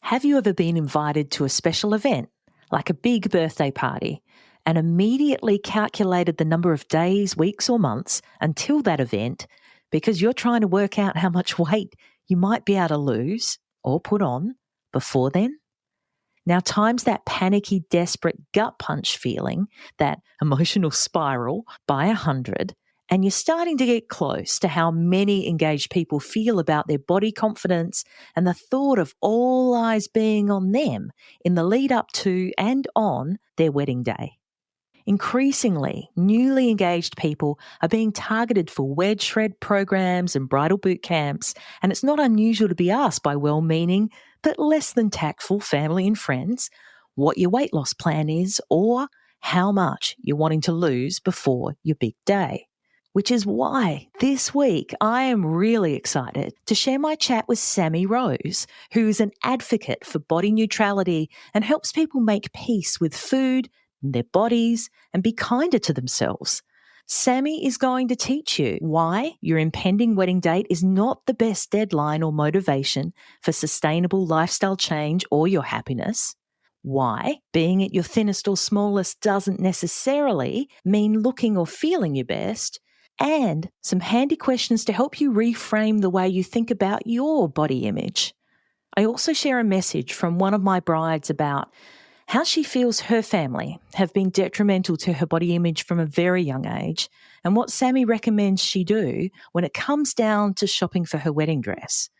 Have you ever been invited to a special event, like a big birthday party, and immediately calculated the number of days, weeks, or months until that event because you're trying to work out how much weight you might be able to lose or put on before then? Now, times that panicky, desperate gut punch feeling, that emotional spiral by 100, and you're starting to get close to how many engaged people feel about their body confidence and the thought of all eyes being on them in the lead up to and on their wedding day. Increasingly, newly engaged people are being targeted for wedge shred programs and bridal boot camps, and it's not unusual to be asked by well-meaning but less than tactful family and friends what your weight loss plan is or how much you're wanting to lose before your big day. Which is why this week I am really excited to share my chat with Sami Rose, who is an advocate for body neutrality and helps people make peace with food, their bodies, and be kinder to themselves. Sami is going to teach you why your impending wedding date is not the best deadline or motivation for sustainable lifestyle change or your happiness, why being at your thinnest or smallest doesn't necessarily mean looking or feeling your best, and some handy questions to help you reframe the way you think about your body image. I also share a message from one of my brides about how she feels her family have been detrimental to her body image from a very young age, and what Sami recommends she do when it comes down to shopping for her wedding dress.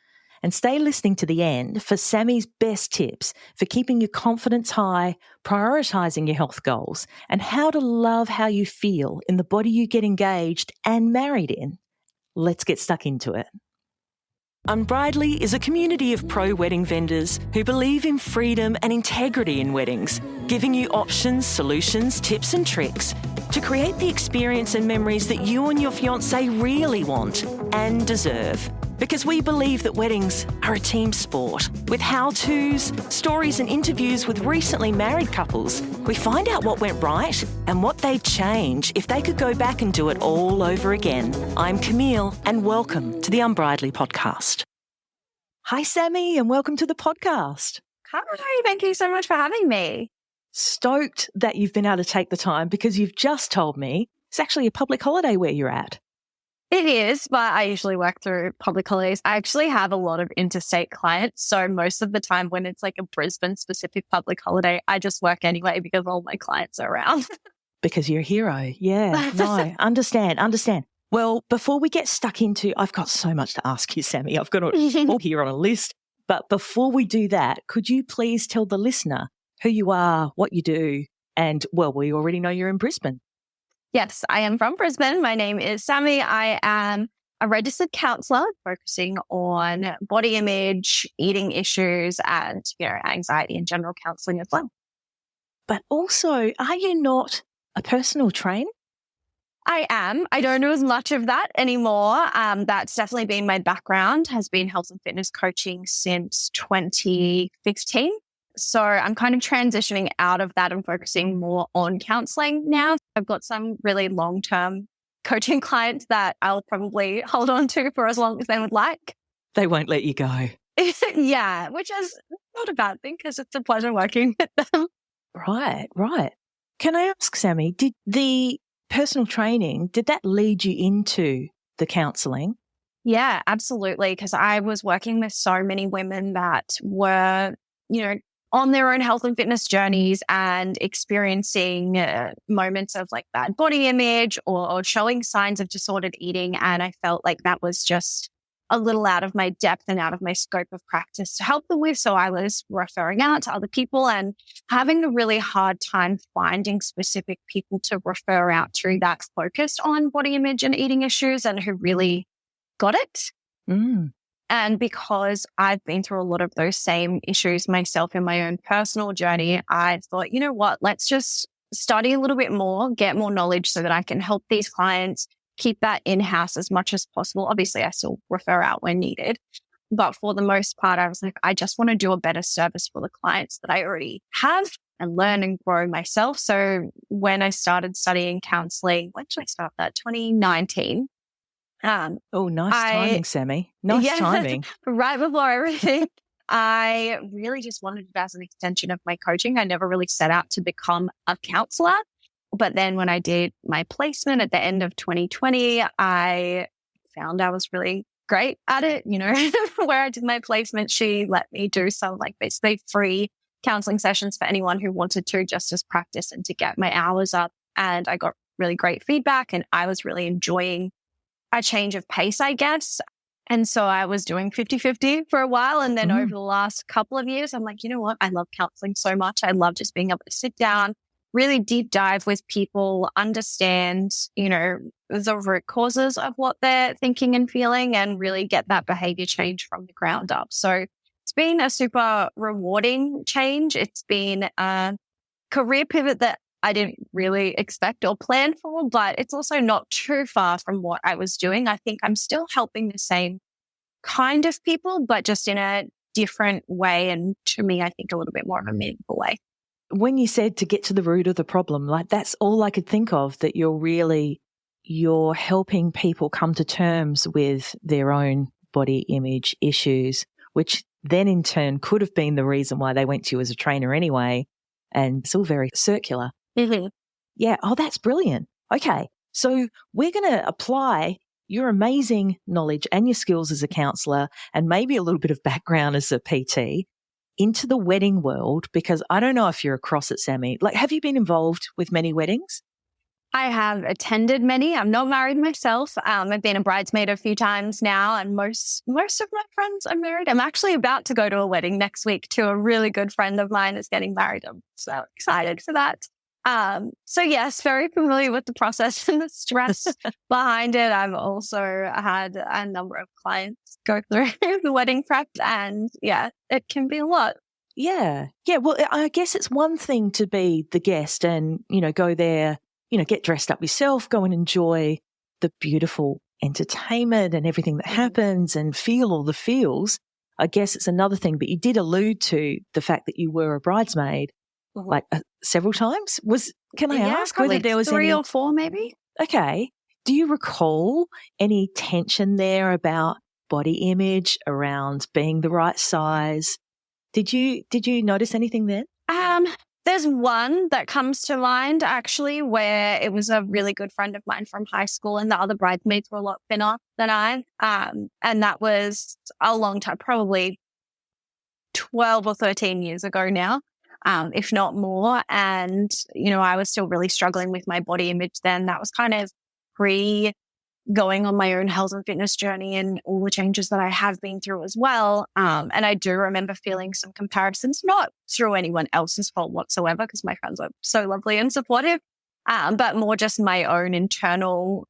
And stay listening to the end for Sami's best tips for keeping your confidence high, prioritising your health goals, and how to love how you feel in the body you get engaged and married in. Let's get stuck into it. Unbridely is a community of pro-wedding vendors who believe in freedom and integrity in weddings, giving you options, solutions, tips and tricks to create the experience and memories that you and your fiancé really want and deserve. Because we believe that weddings are a team sport. With how-tos, stories and interviews with recently married couples, we find out what went right and what they'd change if they could go back and do it all over again. I'm Camille, and welcome to the Unbridely podcast. Hi, Sami, and welcome to the podcast. Hi, thank you so much for having me. Stoked that you've been able to take the time because you've just told me it's actually a public holiday where you're at. It is, but I usually work through public holidays. I actually have a lot of interstate clients. So most of the time when it's like a Brisbane specific public holiday, I just work anyway because all my clients are around. Because you're a hero. Yeah, no, understand. Well, before we get stuck into, I've got so much to ask you, Sami. I've got it all here on a list. But before we do that, could you please tell the listener who you are, what you do, and, well, we already know you're in Brisbane. Yes, I am from Brisbane. My name is Sami. I am a registered counsellor focusing on body image, eating issues, and anxiety and general counselling as well. But also, are you not a personal trainer? I am. I don't do as much of that anymore. That's definitely been my background, has been health and fitness coaching since 2015. So I'm kind of transitioning out of that and focusing more on counseling now. I've got some really long-term coaching clients that I'll probably hold on to for as long as they would like. They won't let you go. Yeah, which is not a bad thing because it's a pleasure working with them. Right. Can I ask, Sami, did the personal training, did that lead you into the counselling? Yeah, absolutely. Because I was working with so many women that were, on their own health and fitness journeys and experiencing moments of like bad body image or showing signs of disordered eating. And I felt like that was just a little out of my depth and out of my scope of practice to help them with. So I was referring out to other people and having a really hard time finding specific people to refer out to that focused on body image and eating issues and who really got it. And because I've been through a lot of those same issues myself in my own personal journey, I thought, you know what, let's just study a little bit more, get more knowledge so that I can help these clients, keep that in-house as much as possible. Obviously, I still refer out when needed. But for the most part, I was like, I just want to do a better service for the clients that I already have and learn and grow myself. So when I started studying counseling, when did I start that? 2019. Nice timing, Sami. Nice timing. Right before everything. I really just wanted it as an extension of my coaching. I never really set out to become a counselor. But then when I did my placement at the end of 2020, I found I was really great at it. Where I did my placement, she let me do some like basically free counseling sessions for anyone who wanted to, just as practice and to get my hours up. And I got really great feedback, and I was really enjoying a change of pace, I guess. And so I was doing 50-50 for a while. And then over the last couple of years, I'm like, you know what? I love counseling so much. I love just being able to sit down, really deep dive with people, understand, the root causes of what they're thinking and feeling, and really get that behavior change from the ground up. So it's been a super rewarding change. It's been a career pivot that I didn't really expect or plan for, but it's also not too far from what I was doing. I think I'm still helping the same kind of people, but just in a different way. And to me, I think a little bit more of a meaningful way. When you said to get to the root of the problem, like that's all I could think of, that you're helping people come to terms with their own body image issues, which then in turn could have been the reason why they went to you as a trainer anyway. And it's all very circular. Mm-hmm. Yeah. Oh, that's brilliant. Okay. So we're going to apply your amazing knowledge and your skills as a counselor, and maybe a little bit of background as a PT, into the wedding world, because I don't know if you're across it, Sami. Like, have you been involved with many weddings? I have attended many. I'm not married myself. I've been a bridesmaid a few times now, and most of my friends are married. I'm actually about to go to a wedding next week to a really good friend of mine that's getting married. I'm so excited for that. So yes, very familiar with the process and the stress behind it. I've also had a number of clients go through the wedding prep, and yeah, it can be a lot. Yeah. Yeah. Well, I guess it's one thing to be the guest and, go there, get dressed up yourself, go and enjoy the beautiful entertainment and everything that happens and feel all the feels. I guess it's another thing, but you did allude to the fact that you were a bridesmaid like several times. Can I ask whether there was 3 or 4 maybe? Okay. Do you recall any tension there about body image, around being the right size? Did you notice anything then? There's one that comes to mind actually, where it was a really good friend of mine from high school, and the other bridesmaids were a lot thinner than I. And that was a long time, probably 12 or 13 years ago now, if not more. And, I was still really struggling with my body image then. That was kind of going on my own health and fitness journey and all the changes that I have been through as well. And I do remember feeling some comparisons, not through anyone else's fault whatsoever, because my friends are so lovely and supportive, but more just my own internal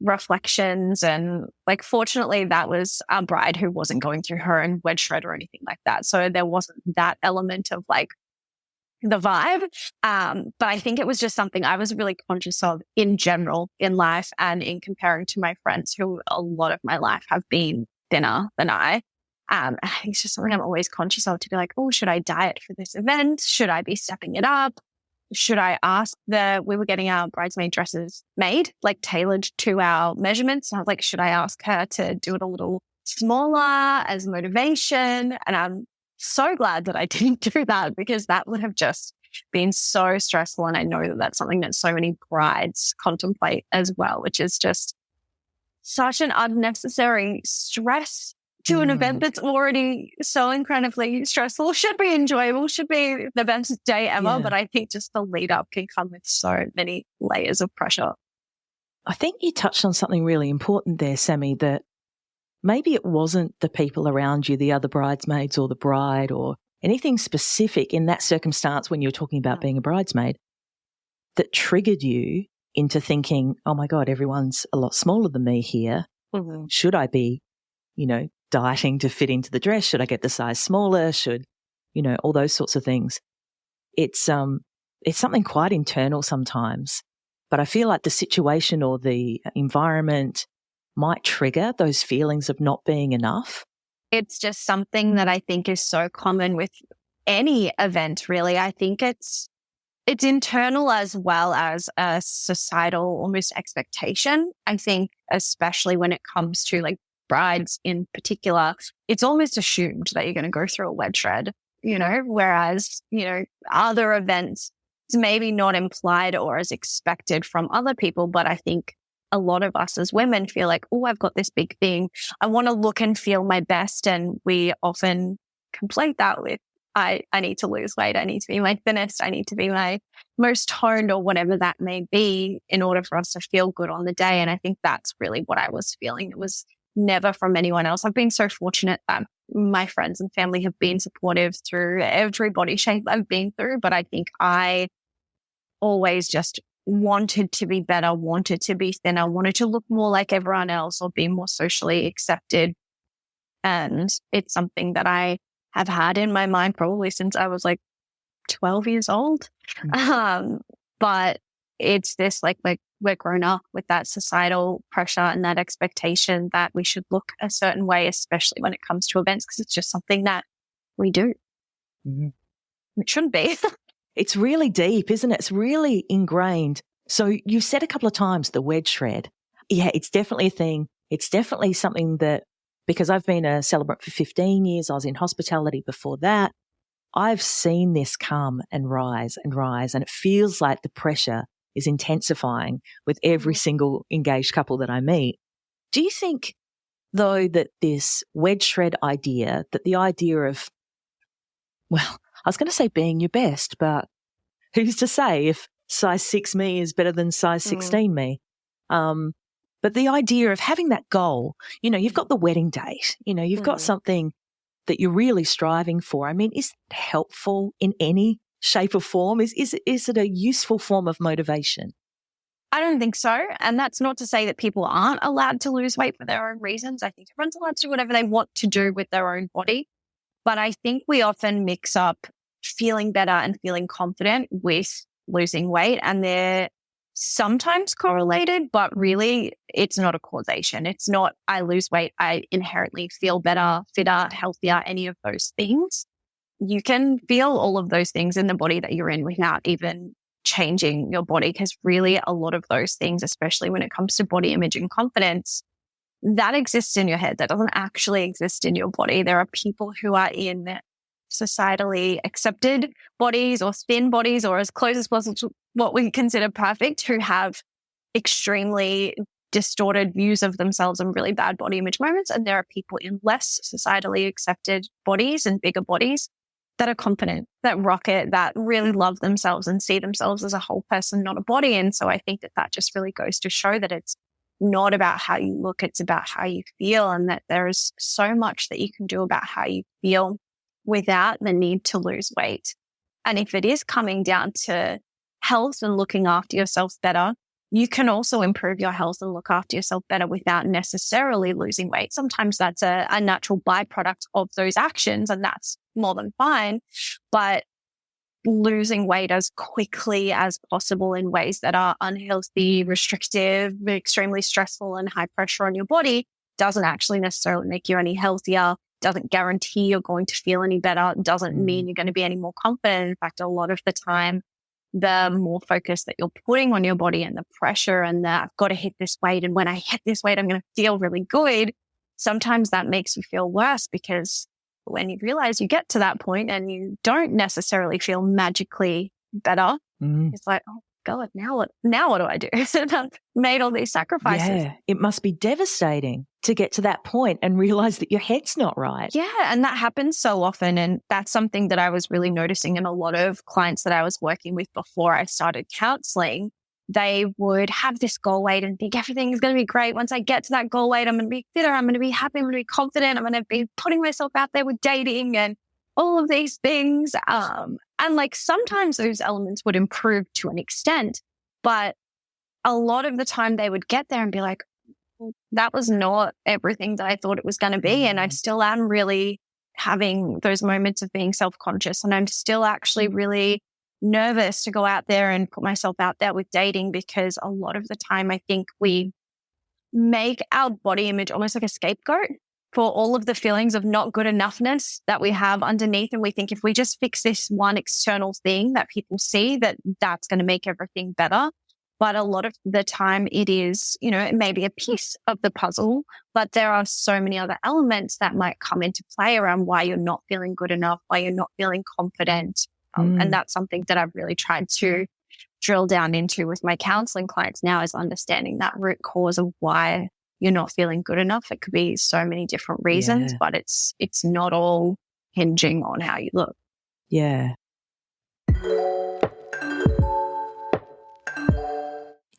reflections. And like, fortunately, that was a bride who wasn't going through her own wedge shred or anything like that. So there wasn't that element of like the vibe. But I think it was just something I was really conscious of in general in life, and in comparing to my friends who a lot of my life have been thinner than I. I think it's just something I'm always conscious of, to be like, oh, should I diet for this event? Should I be stepping it up? Should I ask we were getting our bridesmaid dresses made, like tailored to our measurements. And I was like, should I ask her to do it a little smaller as motivation? And I'm so glad that I didn't do that, because that would have just been so stressful. And I know that that's something that so many brides contemplate as well, which is just such an unnecessary stress to an event that's already so incredibly stressful. Should be enjoyable, should be the best day ever. Yeah. But I think just the lead up can come with so many layers of pressure. I think you touched on something really important there, Sami, that maybe it wasn't the people around you, the other bridesmaids or the bride or anything specific in that circumstance when you were talking about being a bridesmaid that triggered you into thinking, oh my God, everyone's a lot smaller than me here. Mm-hmm. Should I be, dieting to fit into the dress? Should I get the size smaller? Should, all those sorts of things. It's something quite internal sometimes, but I feel like the situation or the environment might trigger those feelings of not being enough. It's just something that I think is so common with any event, really. I think it's internal as well as a societal almost expectation. I think especially when it comes to like brides in particular, it's almost assumed that you're going to go through a wedge shred, whereas, other events, it's maybe not implied or as expected from other people. But I think a lot of us as women feel like, oh, I've got this big thing. I want to look and feel my best. And we often conflate that with, I need to lose weight. I need to be my thinnest. I need to be my most toned or whatever that may be in order for us to feel good on the day. And I think that's really what I was feeling. It was never from anyone else. I've been so fortunate that my friends and family have been supportive through every body shape I've been through. But I think I always just wanted to be better, wanted to be thinner, wanted to look more like everyone else or be more socially accepted. And it's something that I have had in my mind probably since I was like 12 years old. But it's this like we're grown up with that societal pressure and that expectation that we should look a certain way, especially when it comes to events, because it's just something that we do. Mm-hmm. It shouldn't be. It's really deep, isn't it? It's really ingrained. So you've said a couple of times the wedge shred. Yeah, it's definitely a thing. It's definitely something that, because I've been a celebrant for 15 years, I was in hospitality before that, I've seen this come and rise, and it feels like the pressure is intensifying with every single engaged couple that I meet. Do you think, though, that this wedge shred idea, that the idea of, well, I was going to say being your best, but who's to say if size 6 me is better than size 16 me? But the idea of having that goal, you've got the wedding date, you've got something that you're really striving for. I mean, is it helpful in any shape or form? Is it a useful form of motivation? I don't think so. And that's not to say that people aren't allowed to lose weight for their own reasons. I think everyone's allowed to do whatever they want to do with their own body. But I think we often mix up feeling better and feeling confident with losing weight. And they're sometimes correlated, but really it's not a causation. It's not I lose weight, I inherently feel better, fitter, healthier, any of those things. You can feel all of those things in the body that you're in without even changing your body, because really a lot of those things, especially when it comes to body image and confidence, that exists in your head. That doesn't actually exist in your body. There are people who are in societally accepted bodies or thin bodies or as close as possible to what we consider perfect, who have extremely distorted views of themselves and really bad body image moments. And there are people in less societally accepted bodies and bigger bodies that are confident, that rock it, that really love themselves and see themselves as a whole person, not a body. And so I think that just really goes to show that it's not about how you look, it's about how you feel, and that there is so much that you can do about how you feel without the need to lose weight. And if it is coming down to health and looking after yourself better, you can also improve your health and look after yourself better without necessarily losing weight. Sometimes that's a natural byproduct of those actions, and that's more than fine. But losing weight as quickly as possible in ways that are unhealthy, restrictive, extremely stressful, and high pressure on your body doesn't actually necessarily make you any healthier, doesn't guarantee you're going to feel any better, doesn't mean you're going to be any more confident. In fact, a lot of the time, the more focus that you're putting on your body and the pressure and the I've got to hit this weight, and when I hit this weight, I'm going to feel really good. Sometimes that makes you feel worse, because when you realize you get to that point and you don't necessarily feel magically better, it's like, oh God, now what do I do? I've made all these sacrifices. Yeah, it must be devastating to get to that point and realize that your head's not right. Yeah, and that happens so often. And that's something that I was really noticing in a lot of clients that I was working with before I started counseling. They would have this goal weight and think everything is going to be great. Once I get to that goal weight, I'm going to be fitter, I'm going to be happy, I'm going to be confident, I'm going to be putting myself out there with dating and all of these things. And like sometimes those elements would improve to an extent, but a lot of the time they would get there and be like, that was not everything that I thought it was going to be. And I still am really having those moments of being self-conscious. And I'm still actually really nervous to go out there and put myself out there with dating, because a lot of the time I think we make our body image almost like a scapegoat for all of the feelings of not good enoughness that we have underneath. And we think if we just fix this one external thing that people see, that's going to make everything better. But a lot of the time it is, it may be a piece of the puzzle, but there are so many other elements that might come into play around why you're not feeling good enough, why you're not feeling confident. And that's something that I've really tried to drill down into with my counseling clients now, is understanding that root cause of why you're not feeling good enough. It could be so many different reasons, but it's not all hinging on how you look. Yeah.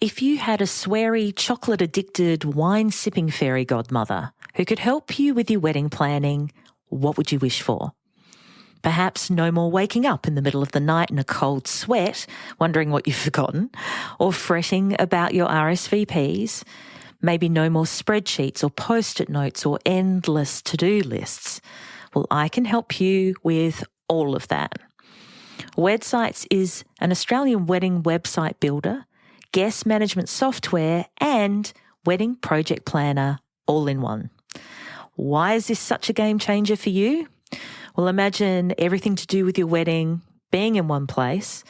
If you had a sweary, chocolate-addicted, wine-sipping fairy godmother who could help you with your wedding planning, what would you wish for? Perhaps no more waking up in the middle of the night in a cold sweat, wondering what you've forgotten, or fretting about your RSVPs. Maybe no more spreadsheets or post-it notes or endless to-do lists. Well, I can help you with all of that. Wedsites is an Australian wedding website builder, guest management software, and wedding project planner all in one. Why is this such a game changer for you? Well, imagine everything to do with your wedding being in one place,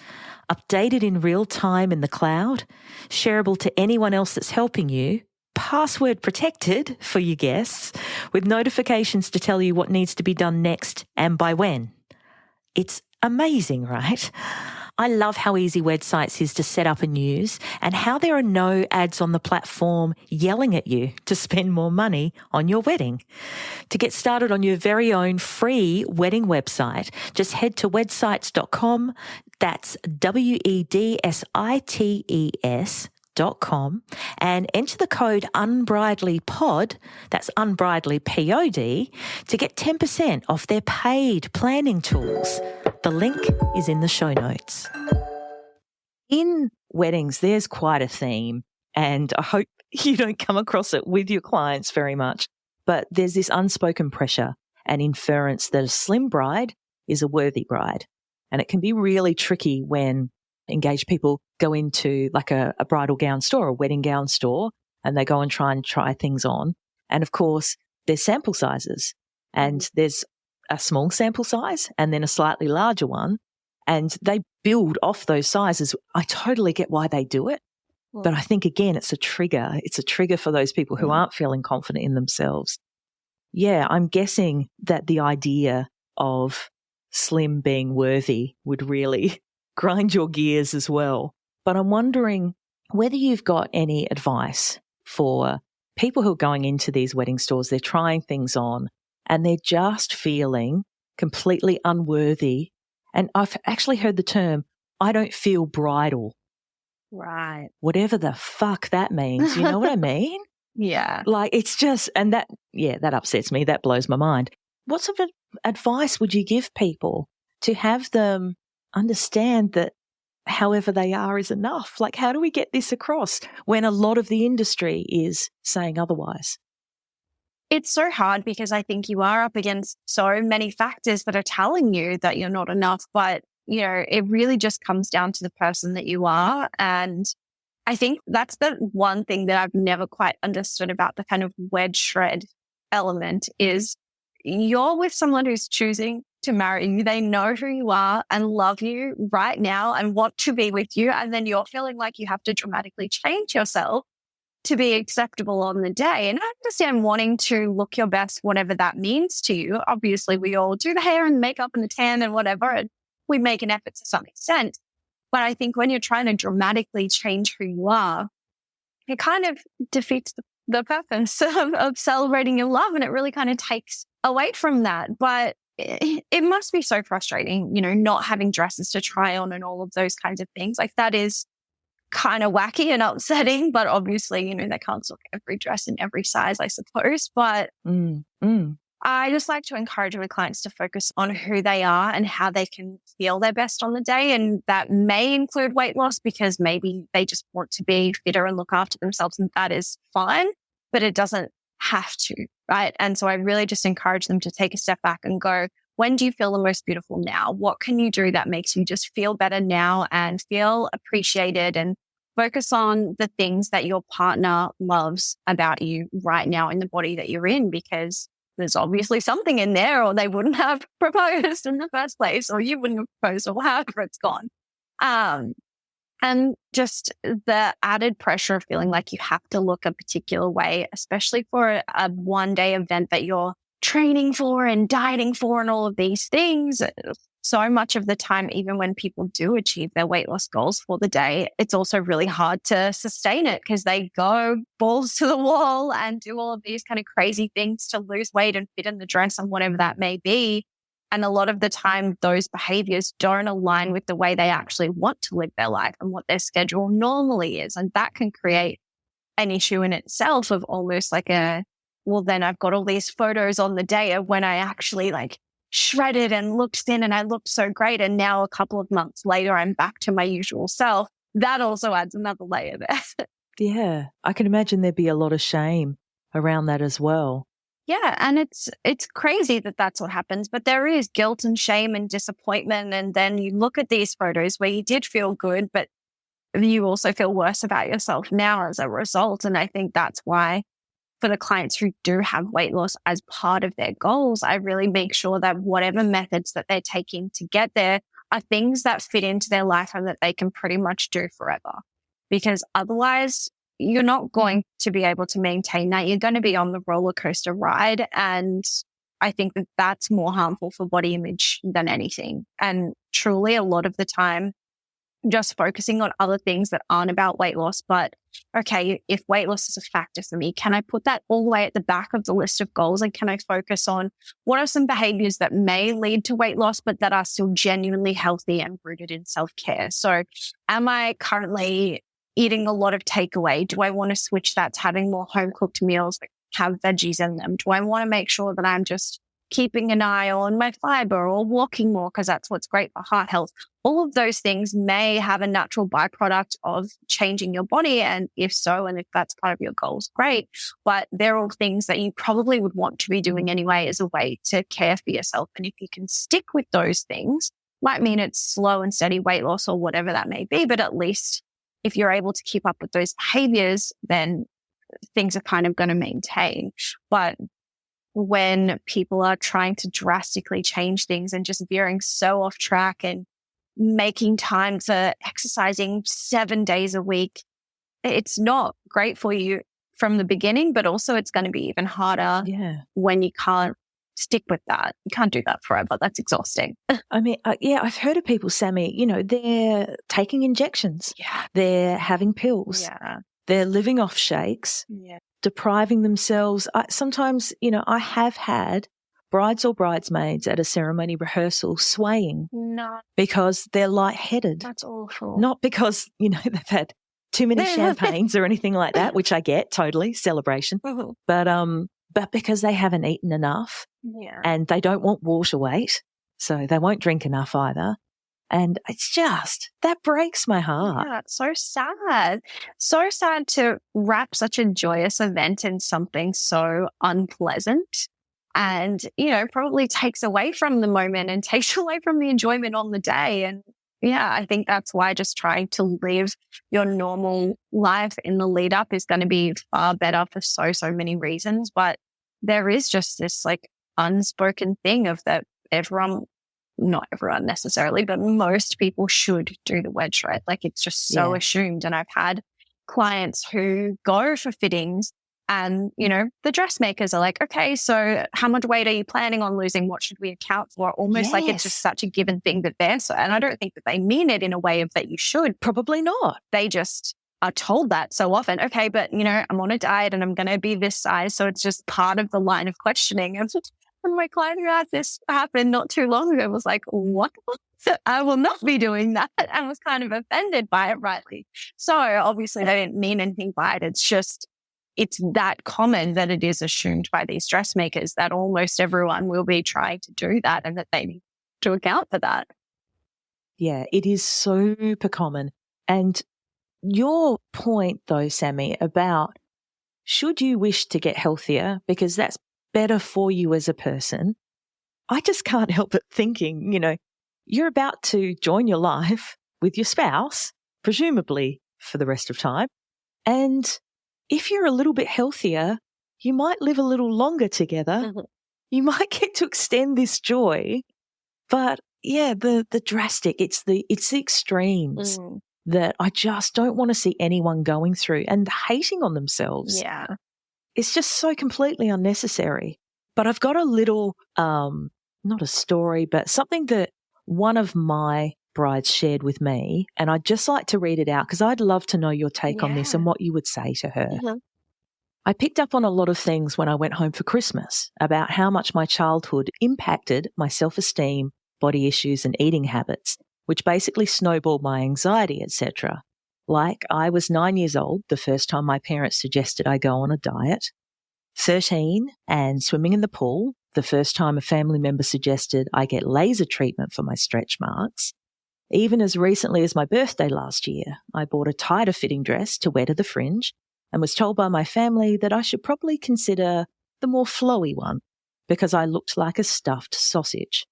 updated in real time in the cloud, shareable to anyone else that's helping you, password protected for your guests, with notifications to tell you what needs to be done next and by when. It's amazing, right? I love how easy Wedsites is to set up and use, and how there are no ads on the platform yelling at you to spend more money on your wedding. To get started on your very own free wedding website, just head to wedsites.com. That's WEDSITES.com, and enter the code UNBRIDELYPOD, that's UNBRIDELY POD, to get 10% off their paid planning tools. The link is in the show notes. In weddings, there's quite a theme, and I hope you don't come across it with your clients very much, but there's this unspoken pressure and inference that a slim bride is a worthy bride. And it can be really tricky when engaged people go into like a bridal gown store, a wedding gown store, and they go and try things on. And of course, there's sample sizes, and there's a small sample size and then a slightly larger one, and they build off those sizes. I totally get why they do it. But I think, again, it's a trigger. It's a trigger for those people who aren't feeling confident in themselves. Yeah, I'm guessing that the idea of slim being worthy would really grind your gears as well. But I'm wondering whether you've got any advice for people who are going into these wedding stores, they're trying things on, and they're just feeling completely unworthy. And I've actually heard the term, I don't feel bridal. Right. Whatever the fuck that means. You know what I mean? Yeah. Like, it's just, and that upsets me. That blows my mind. What sort of advice would you give people to have them understand that however they are is enough? Like, how do we get this across when a lot of the industry is saying otherwise? It's so hard because I think you are up against so many factors that are telling you that you're not enough. But, it really just comes down to the person that you are. And I think that's the one thing that I've never quite understood about the kind of wedge shred element is you're with someone who's choosing to marry you. They know who you are and love you right now and want to be with you. And then you're feeling like you have to dramatically change yourself to be acceptable on the day. And I understand wanting to look your best, whatever that means to you. Obviously, we all do the hair and makeup and the tan and whatever, and we make an effort to some extent. But I think when you're trying to dramatically change who you are, it kind of defeats the purpose of celebrating your love, and it really kind of takes away from that. But it must be so frustrating, not having dresses to try on and all of those kinds of things. Like, that is kind of wacky and upsetting, but obviously, they can't stock every dress in every size, I suppose. But I just like to encourage my clients to focus on who they are and how they can feel their best on the day. And that may include weight loss because maybe they just want to be fitter and look after themselves, and that is fine, but it doesn't have to, right? And so I really just encourage them to take a step back and go, when do you feel the most beautiful now? What can you do that makes you just feel better now and feel appreciated, and focus on the things that your partner loves about you right now in the body that you're in, because there's obviously something in there, or they wouldn't have proposed in the first place, or you wouldn't have proposed, or however it's gone. And just the added pressure of feeling like you have to look a particular way, especially for a one-day event that you're training for and dieting for and all of these things. So much of the time, even when people do achieve their weight loss goals for the day, it's also really hard to sustain it because they go balls to the wall and do all of these kind of crazy things to lose weight and fit in the dress and whatever that may be. And a lot of the time, those behaviors don't align with the way they actually want to live their life and what their schedule normally is. And that can create an issue in itself of almost like well, then I've got all these photos on the day of when I actually like shredded and looked thin and I looked so great. And now a couple of months later, I'm back to my usual self. That also adds another layer there. Yeah, I can imagine there'd be a lot of shame around that as well. Yeah, and it's crazy that that's what happens, but there is guilt and shame and disappointment. And then you look at these photos where you did feel good, but you also feel worse about yourself now as a result. And I think that's why for the clients who do have weight loss as part of their goals, I really make sure that whatever methods that they're taking to get there are things that fit into their life and that they can pretty much do forever. Because otherwise, you're not going to be able to maintain that. You're going to be on the roller coaster ride. And I think that that's more harmful for body image than anything. And truly, a lot of the time, just focusing on other things that aren't about weight loss. But okay, if weight loss is a factor for me, can I put that all the way at the back of the list of goals? And can I focus on what are some behaviors that may lead to weight loss, but that are still genuinely healthy and rooted in self-care? So am I currently eating a lot of takeaway? Do I want to switch that to having more home cooked meals that have veggies in them? Do I want to make sure that I'm just keeping an eye on my fiber or walking more because that's what's great for heart health? All of those things may have a natural byproduct of changing your body. And if so, and if that's part of your goals, great. But they're all things that you probably would want to be doing anyway as a way to care for yourself. And if you can stick with those things, might mean it's slow and steady weight loss or whatever that may be, but at least if you're able to keep up with those behaviors, then things are kind of going to maintain. But when people are trying to drastically change things and just veering so off track and making time for exercising 7 days a week, it's not great for you from the beginning, but also it's going to be even harder when you can't stick with that. You can't do that forever. That's exhausting. I mean, I've heard of people, Sami, they're taking injections. Yeah. They're having pills. Yeah. They're living off shakes. Yeah. Depriving themselves. Sometimes, I have had brides or bridesmaids at a ceremony rehearsal swaying because they're lightheaded. That's awful. Not because, they've had too many champagnes or anything like that, which I get, totally, celebration. But because they haven't eaten enough and they don't want water weight, so they won't drink enough either. And it's just, that breaks my heart. Yeah, it's so sad. So sad to wrap such a joyous event in something so unpleasant and, probably takes away from the moment and takes away from the enjoyment on the day. And yeah, I think that's why just trying to live your normal life in the lead up is going to be far better for so many reasons. But there is just this like unspoken thing of that not everyone necessarily, but most people should do the wedge shred. Like it's just so assumed. And I've had clients who go for fittings and, the dressmakers are like, okay, so how much weight are you planning on losing? What should we account for? Almost like it's just such a given thing that they're so, and I don't think that they mean it in a way of that you should. Probably not. They just are told that so often. Okay, but I'm on a diet and I'm going to be this size. So it's just part of the line of questioning. And my client who had this happen not too long ago was like, what? I will not be doing that, and was kind of offended by it, rightly. So obviously they didn't mean anything by it. It's that common that it is assumed by these dressmakers that almost everyone will be trying to do that and that they need to account for that. Yeah, it is super common. And your point though, Sami, about should you wish to get healthier because that's better for you as a person, I just can't help but thinking, you're about to join your life with your spouse, presumably for the rest of time. And if you're a little bit healthier, you might live a little longer together. Mm-hmm. You might get to extend this joy. But yeah, the drastic, it's the extremes that I just don't want to see anyone going through and hating on themselves. Yeah. It's just so completely unnecessary. But I've got a little, not a story, but something that one of my brides shared with me, and I'd just like to read it out because I'd love to know your take on this and what you would say to her. Mhm. I picked up on a lot of things when I went home for Christmas about how much my childhood impacted my self-esteem, body issues and eating habits, which basically snowballed my anxiety, etc. Like I was 9 years old the first time my parents suggested I go on a diet, 13 and swimming in the pool the first time a family member suggested I get laser treatment for my stretch marks. Even as recently as my birthday last year, I bought a tighter fitting dress to wear to the fringe and was told by my family that I should probably consider the more flowy one because I looked like a stuffed sausage.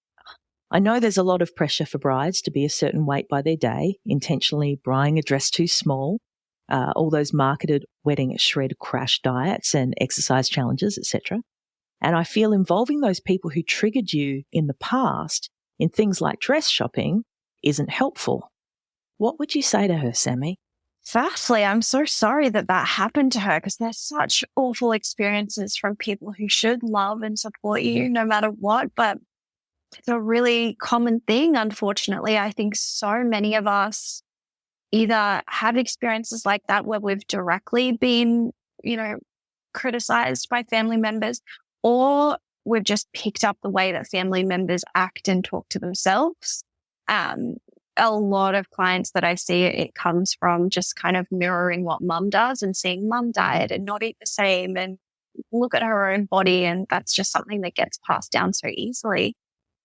I know there's a lot of pressure for brides to be a certain weight by their day, intentionally buying a dress too small, all those marketed wedding shred crash diets and exercise challenges, etc. And I feel involving those people who triggered you in the past in things like dress shopping isn't helpful. What would you say to her, Sami? Firstly, I'm so sorry that happened to her because there's such awful experiences from people who should love and support you no matter what. But it's a really common thing, unfortunately. I think so many of us either have experiences like that where we've directly been, criticized by family members, or we've just picked up the way that family members act and talk to themselves. A lot of clients that I see, it comes from just kind of mirroring what mum does and seeing mum diet and not eat the same and look at her own body. And that's just something that gets passed down so easily.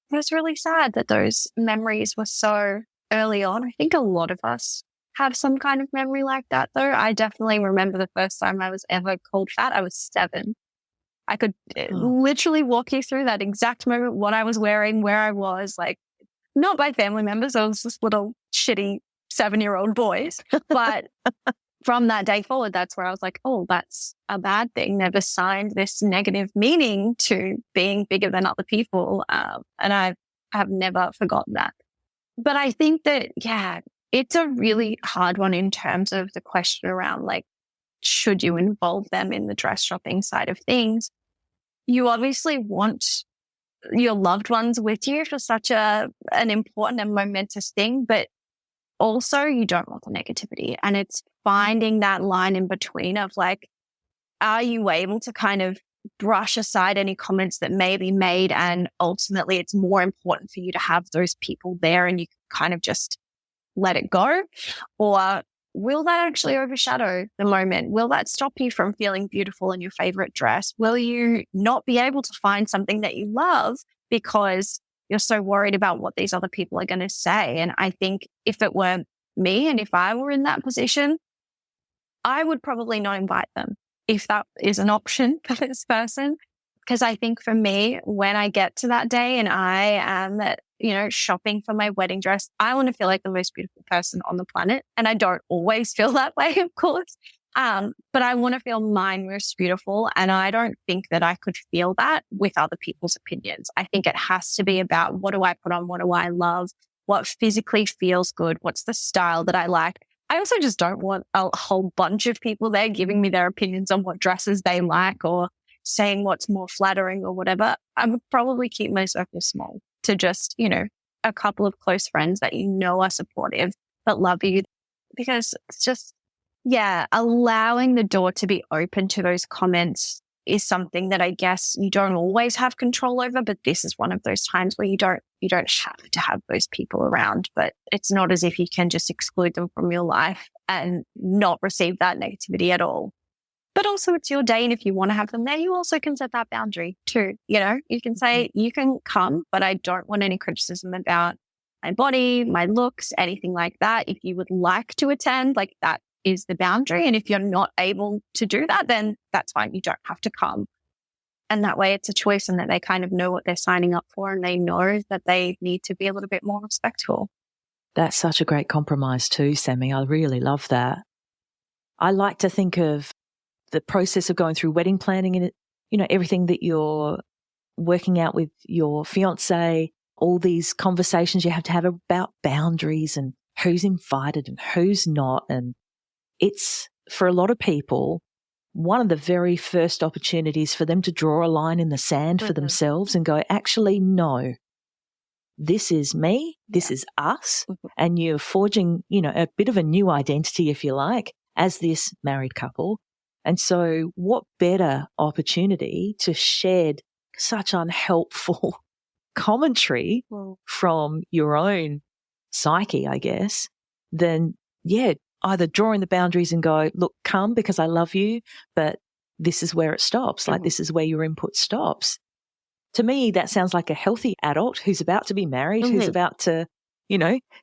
But it's really sad that those memories were so early on. I think a lot of us have some kind of memory like that, though. I definitely remember the first time I was ever called fat. I was 7. I could literally walk you through that exact moment, what I was wearing, where I was, like, not by family members. I was just little shitty 7-year-old boys. But from that day forward, that's where I was like, oh, that's a bad thing. They've assigned this negative meaning to being bigger than other people. And I have never forgotten that. But I think that, it's a really hard one in terms of the question around, like, should you involve them in the dress shopping side of things? You obviously want your loved ones with you for such an important and momentous thing, but also you don't want the negativity. And it's finding that line in between of, like, are you able to kind of brush aside any comments that may be made, and ultimately it's more important for you to have those people there and you kind of just let it go? Or will that actually overshadow the moment? Will that stop you from feeling beautiful in your favorite dress? Will you not be able to find something that you love because you're so worried about what these other people are going to say? And I think if it were me and if I were in that position, I would probably not invite them if that is an option for this person. Because I think for me, when I get to that day and I am shopping for my wedding dress, I want to feel like the most beautiful person on the planet. And I don't always feel that way, of course. But I want to feel mine most beautiful. And I don't think that I could feel that with other people's opinions. I think it has to be about, what do I put on? What do I love? What physically feels good? What's the style that I like? I also just don't want a whole bunch of people there giving me their opinions on what dresses they like or saying what's more flattering or whatever. I would probably keep my circle small to just, a couple of close friends that are supportive, but love you. Because it's just, allowing the door to be open to those comments is something that I guess you don't always have control over, but this is one of those times where you don't have to have those people around. But it's not as if you can just exclude them from your life and not receive that negativity at all. But also it's your day, and if you want to have them there, you also can set that boundary too. You can say, you can come, but I don't want any criticism about my body, my looks, anything like that. If you would like to attend, like, that is the boundary. And if you're not able to do that, then that's fine. You don't have to come. And that way it's a choice, and that they kind of know what they're signing up for, and they know that they need to be a little bit more respectful. That's such a great compromise too, Sami. I really love that. I like to think of the process of going through wedding planning and, everything that you're working out with your fiance, all these conversations you have to have about boundaries and who's invited and who's not. And it's, for a lot of people, one of the very first opportunities for them to draw a line in the sand for themselves and go, actually, no, this is me, this is us. And you're forging, a bit of a new identity, if you like, as this married couple. And so what better opportunity to shed such unhelpful commentary from your own psyche, I guess, than, either drawing the boundaries and go, look, come because I love you, but this is where it stops. Like, this is where your input stops. To me, that sounds like a healthy adult who's about to be married, who's about to,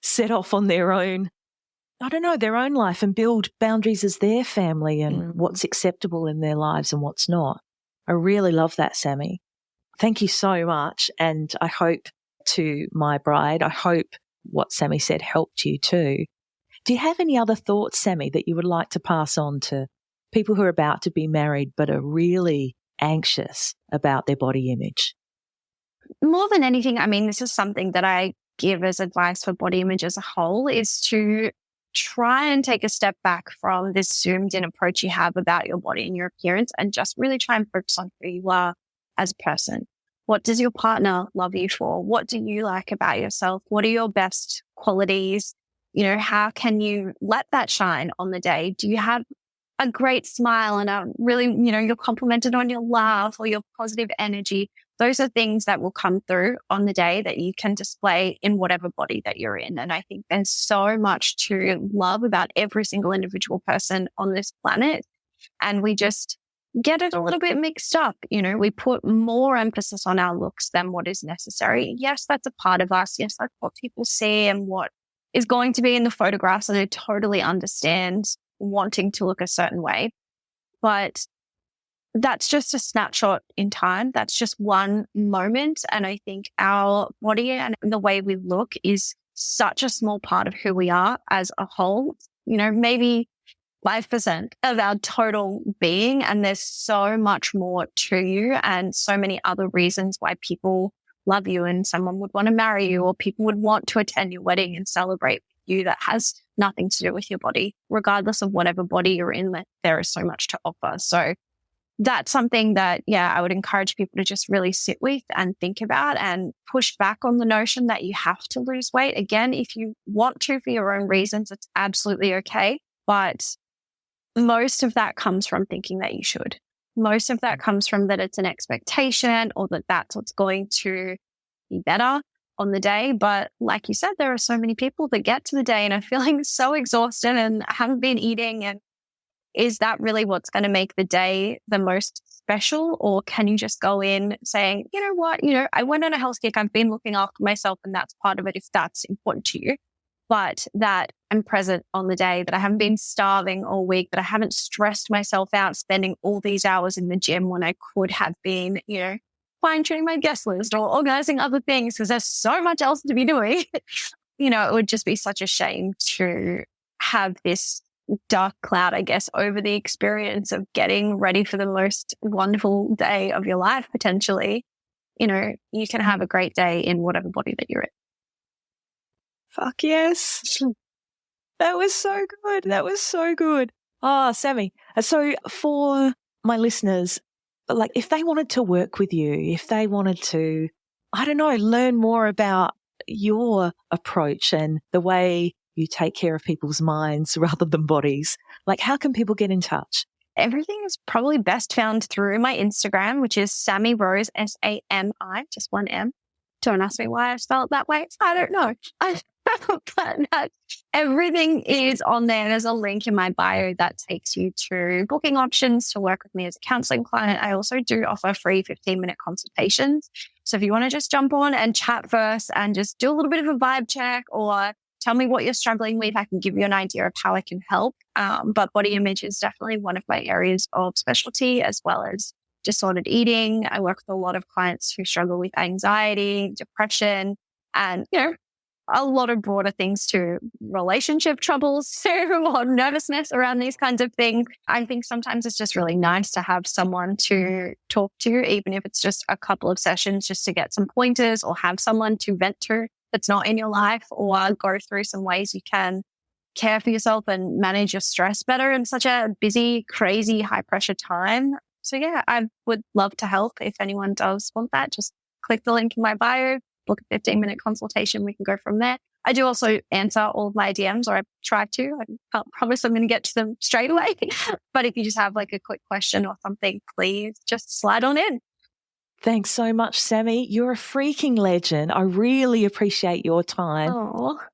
set off on their own, their own life and build boundaries as their family and what's acceptable in their lives and what's not. I really love that, Sami. Thank you so much. And I hope to my bride, I hope what Sami said helped you too. Do you have any other thoughts, Sami, that you would like to pass on to people who are about to be married but are really anxious about their body image? More than anything, this is something that I give as advice for body image as a whole, is to try and take a step back from this zoomed-in approach you have about your body and your appearance and just really try and focus on who you are as a person. What does your partner love you for? What do you like about yourself? What are your best qualities? How can you let that shine on the day? Do you have a great smile and a really, you're complimented on your laugh or your positive energy? Those are things that will come through on the day that you can display in whatever body that you're in. And I think there's so much to love about every single individual person on this planet. And we just get it a little bit mixed up. We put more emphasis on our looks than what is necessary. Yes, that's a part of us. Yes, that's what people see and what is going to be in the photographs. And I totally understand wanting to look a certain way. But that's just a snapshot in time. That's just one moment. And I think our body and the way we look is such a small part of who we are as a whole. Maybe 5% of our total being. And there's so much more to you and so many other reasons why people love you and someone would want to marry you, or people would want to attend your wedding and celebrate you, that has nothing to do with your body. Regardless of whatever body you're in, there is so much to offer. So that's something that, I would encourage people to just really sit with and think about and push back on the notion that you have to lose weight. Again, if you want to for your own reasons, it's absolutely okay. But most of that comes from thinking that you should. Most of that comes from that it's an expectation or that that's what's going to be better on the day. But like you said, there are so many people that get to the day and are feeling so exhausted and haven't been eating. And is that really what's going to make the day the most special? Or can you just go in saying, you know what, I went on a health kick. I've been looking after myself and that's part of it if that's important to you. But that I'm present on the day, that I haven't been starving all week, that I haven't stressed myself out spending all these hours in the gym when I could have been, fine-tuning my guest list or organizing other things because there's so much else to be doing. It would just be such a shame to have this dark cloud, I guess, over the experience of getting ready for the most wonderful day of your life, potentially. You can have a great day in whatever body that you're in. Fuck yes. That was so good. That was so good. Oh, Sami. So for my listeners, like if they wanted to work with you, if they wanted to, learn more about your approach and the way you take care of people's minds rather than bodies, like how can people get in touch? Everything is probably best found through my Instagram, which is Sami Rose, Sami, just one M. Don't ask me why I spell it that way. I don't know. But everything is on there. There's a link in my bio that takes you to booking options to work with me as a counseling client. I also do offer free 15-minute consultations. So if you want to just jump on and chat first and just do a little bit of a vibe check or tell me what you're struggling with, I can give you an idea of how I can help. But body image is definitely one of my areas of specialty, as well as disordered eating. I work with a lot of clients who struggle with anxiety, depression, and, a lot of broader things to relationship troubles or nervousness around these kinds of things. I think sometimes it's just really nice to have someone to talk to, even if it's just a couple of sessions, just to get some pointers or have someone to vent to that's not in your life, or go through some ways you can care for yourself and manage your stress better in such a busy, crazy, high pressure time. So yeah, I would love to help. If anyone does want that, just click the link in my bio, book a 15-minute consultation. We can go from there. I do also answer all of my DMs, or I try to. I can't promise I'm going to get to them straight away. But if you just have like a quick question or something, please just slide on in. Thanks so much, Sami. You're a freaking legend. I really appreciate your time,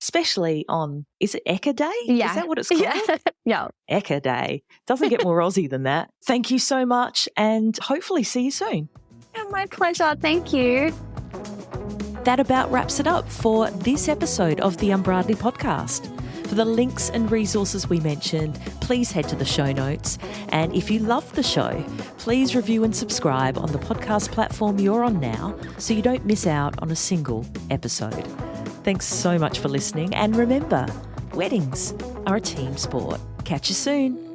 especially on, is it Eka Day? Yeah. Is that what it's called? Yeah. Eka Day. Doesn't get more Aussie than that. Thank you so much, and hopefully see you soon. Yeah, my pleasure. Thank you. That about wraps it up for this episode of the Unbridely podcast. For the links and resources we mentioned, please head to the show notes. And if you love the show, please review and subscribe on the podcast platform you're on now so you don't miss out on a single episode. Thanks so much for listening. And remember, weddings are a team sport. Catch you soon.